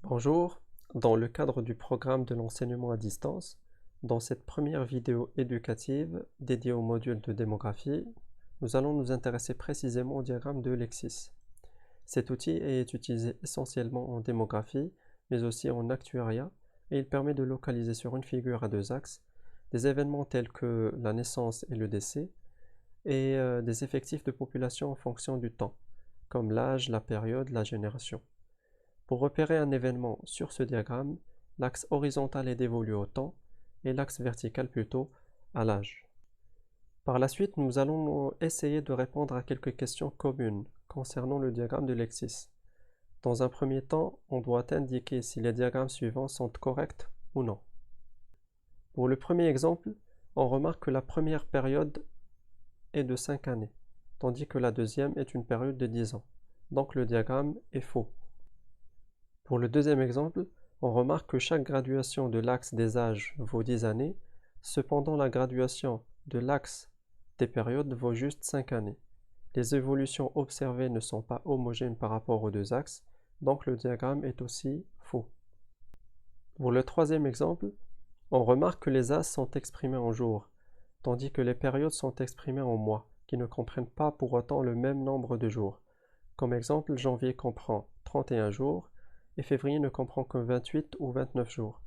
Bonjour, dans le cadre du programme de l'enseignement à distance, dans cette première vidéo éducative dédiée au module de démographie, nous allons nous intéresser précisément au diagramme de Lexis. Cet outil est utilisé essentiellement en démographie, mais aussi en actuariat, et il permet de localiser sur une figure à deux axes des événements tels que la naissance et le décès, et des effectifs de population en fonction du temps, comme l'âge, la période, la génération. Pour repérer un événement sur ce diagramme, l'axe horizontal est dévolu au temps et l'axe vertical plutôt à l'âge. Par la suite, nous allons essayer de répondre à quelques questions communes concernant le diagramme de Lexis. Dans un premier temps, on doit indiquer si les diagrammes suivants sont corrects ou non. Pour le premier exemple, on remarque que la première période est de 5 années, tandis que la deuxième est une période de 10 ans. Donc le diagramme est faux. Pour le deuxième exemple, on remarque que chaque graduation de l'axe des âges vaut 10 années, cependant la graduation de l'axe des périodes vaut juste 5 années. Les évolutions observées ne sont pas homogènes par rapport aux deux axes, donc le diagramme est aussi faux. Pour le troisième exemple, on remarque que les âges sont exprimés en jours, tandis que les périodes sont exprimées en mois, qui ne comprennent pas pour autant le même nombre de jours. Comme exemple, janvier comprend 31 jours, et février ne comprend que 28 ou 29 jours.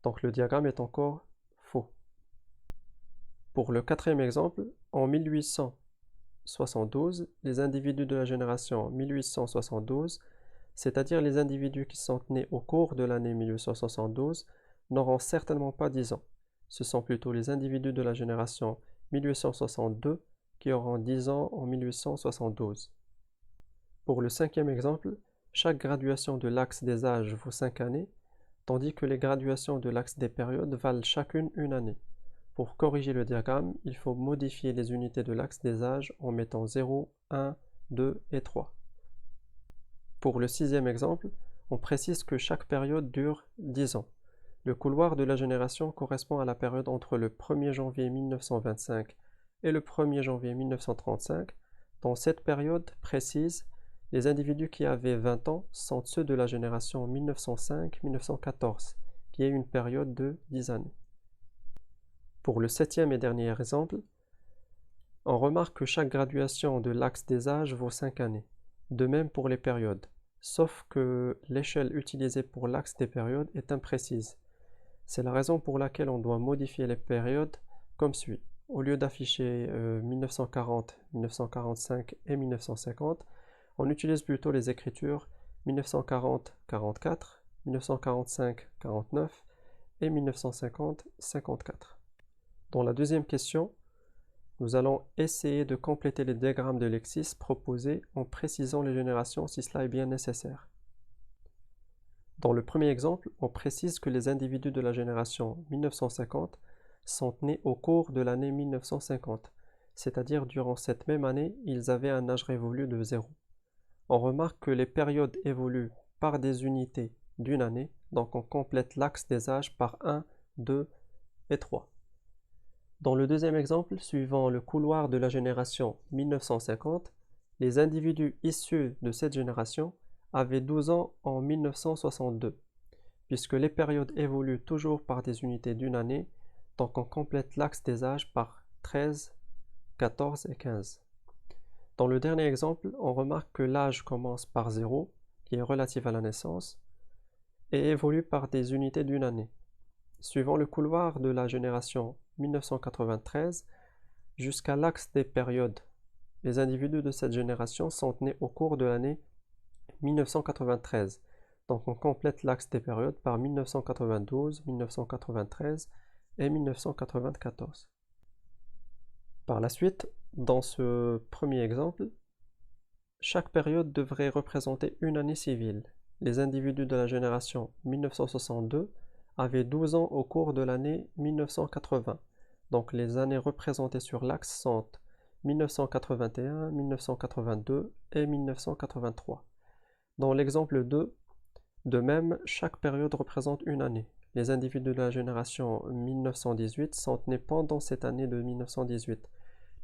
Donc le diagramme est encore faux. Pour le quatrième exemple, en 1872, les individus de la génération 1872, c'est-à-dire les individus qui sont nés au cours de l'année 1872, n'auront certainement pas 10 ans. Ce sont plutôt les individus de la génération 1862 qui auront 10 ans en 1872. Pour le cinquième exemple, chaque graduation de l'axe des âges vaut 5 années, tandis que les graduations de l'axe des périodes valent chacune une année. Pour corriger le diagramme, il faut modifier les unités de l'axe des âges en mettant 0, 1, 2 et 3. Pour le sixième exemple, on précise que chaque période dure 10 ans. Le couloir de la génération correspond à la période entre le 1er janvier 1925 et le 1er janvier 1935. Dans cette période précise, les individus qui avaient 20 ans sont ceux de la génération 1905-1914, qui est une période de 10 années. Pour le septième et dernier exemple, on remarque que chaque graduation de l'axe des âges vaut 5 années. De même pour les périodes, sauf que l'échelle utilisée pour l'axe des périodes est imprécise. C'est la raison pour laquelle on doit modifier les périodes comme suit. Au lieu d'afficher 1940, 1945 et 1950, on utilise plutôt les écritures 1940-44, 1945-49 et 1950-54. Dans la deuxième question, nous allons essayer de compléter les diagrammes de Lexis proposés en précisant les générations si cela est bien nécessaire. Dans le premier exemple, on précise que les individus de la génération 1950 sont nés au cours de l'année 1950, c'est-à-dire durant cette même année, ils avaient un âge révolu de 0. On remarque que les périodes évoluent par des unités d'une année, donc on complète l'axe des âges par 1, 2 et 3. Dans le deuxième exemple, suivant le couloir de la génération 1950, les individus issus de cette génération avaient 12 ans en 1962. Puisque les périodes évoluent toujours par des unités d'une année, donc on complète l'axe des âges par 13, 14 et 15. Dans le dernier exemple, on remarque que l'âge commence par 0, qui est relatif à la naissance, et évolue par des unités d'une année. Suivant le couloir de la génération 1993, jusqu'à l'axe des périodes, les individus de cette génération sont nés au cours de l'année 1993. Donc on complète l'axe des périodes par 1992, 1993 et 1994. Par la suite, dans ce premier exemple, chaque période devrait représenter une année civile. Les individus de la génération 1962 avaient 12 ans au cours de l'année 1980. Donc les années représentées sur l'axe sont 1981, 1982 et 1983. Dans l'exemple 2, de même, chaque période représente une année. Les individus de la génération 1918 sont nés pendant cette année de 1918.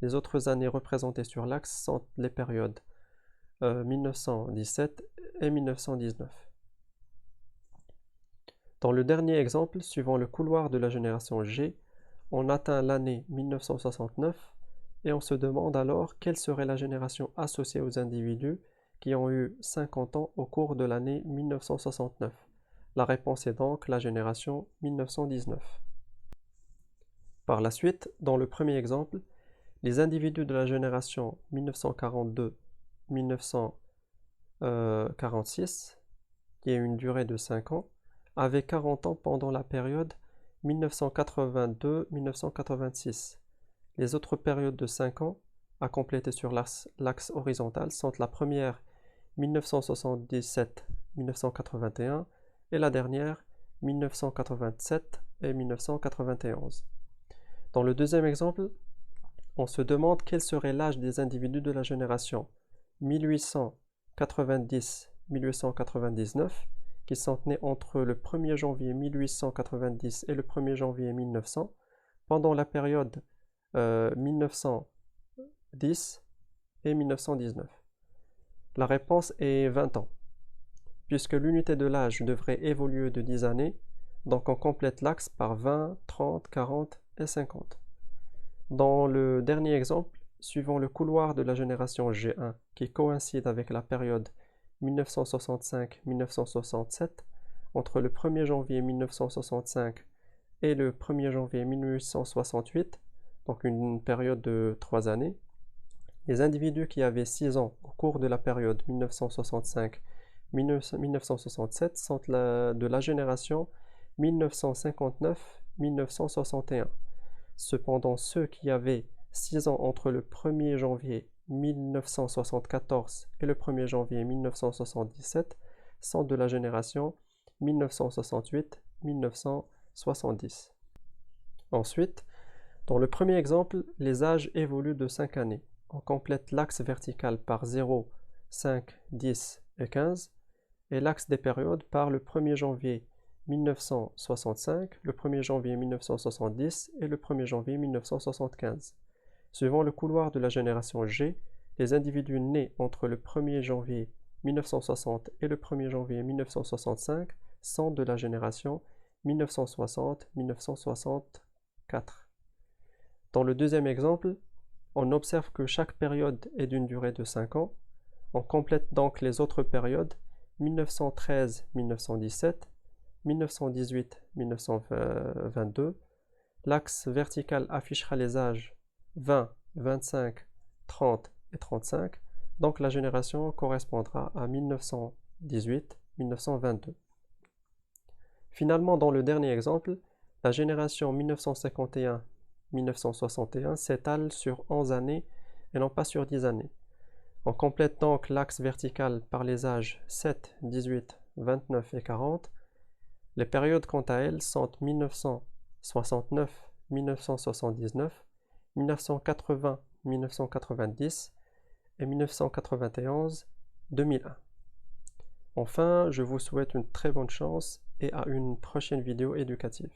Les autres années représentées sur l'axe sont les périodes 1917 et 1919. Dans le dernier exemple, suivant le couloir de la génération G, on atteint l'année 1969 et on se demande alors quelle serait la génération associée aux individus qui ont eu 50 ans au cours de l'année 1969. La réponse est donc la génération 1919. Par la suite, dans le premier exemple, les individus de la génération 1942-1946, qui a une durée de 5 ans, avaient 40 ans pendant la période 1982-1986. Les autres périodes de 5 ans à compléter sur l'axe horizontal sont la première 1977-1981 et la dernière 1987 et 1991. Dans le deuxième exemple, on se demande quel serait l'âge des individus de la génération 1890-1899 qui sont nés entre le 1er janvier 1890 et le 1er janvier 1900 pendant la période 1910 et 1919. La réponse est 20 ans, puisque l'unité de l'âge devrait évoluer de 10 années, donc on complète l'axe par 20, 30, 40 et 50. Dans le dernier exemple, suivant le couloir de la génération G1 qui coïncide avec la période 1965-1967, entre le 1er janvier 1965 et le 1er janvier 1868, donc une période de 3 années, les individus qui avaient 6 ans au cours de la période 1965-1967 sont de la génération 1959-1961. Cependant, ceux qui avaient 6 ans entre le 1er janvier 1974 et le 1er janvier 1977 sont de la génération 1968-1970. Ensuite, dans le premier exemple, les âges évoluent de 5 années. On complète l'axe vertical par 0, 5, 10 et 15 et l'axe des périodes par le 1er janvier 1965, le 1er janvier 1970 et le 1er janvier 1975. Suivant le couloir de la génération G, les individus nés entre le 1er janvier 1960 et le 1er janvier 1965 sont de la génération 1960-1964. Dans le deuxième exemple, on observe que chaque période est d'une durée de 5 ans. On complète donc les autres périodes 1913-1917, 1918-1922. L'axe vertical affichera les âges 20, 25, 30 et 35. Donc la génération correspondra à 1918-1922. Finalement, dans le dernier exemple, la génération 1951-1961 s'étale sur 11 années et non pas sur 10 années. On complète donc l'axe vertical par les âges 7, 18, 29 et 40. Les périodes quant à elles sont 1969-1979, 1980-1990 et 1991-2001. Enfin, je vous souhaite une très bonne chance et à une prochaine vidéo éducative.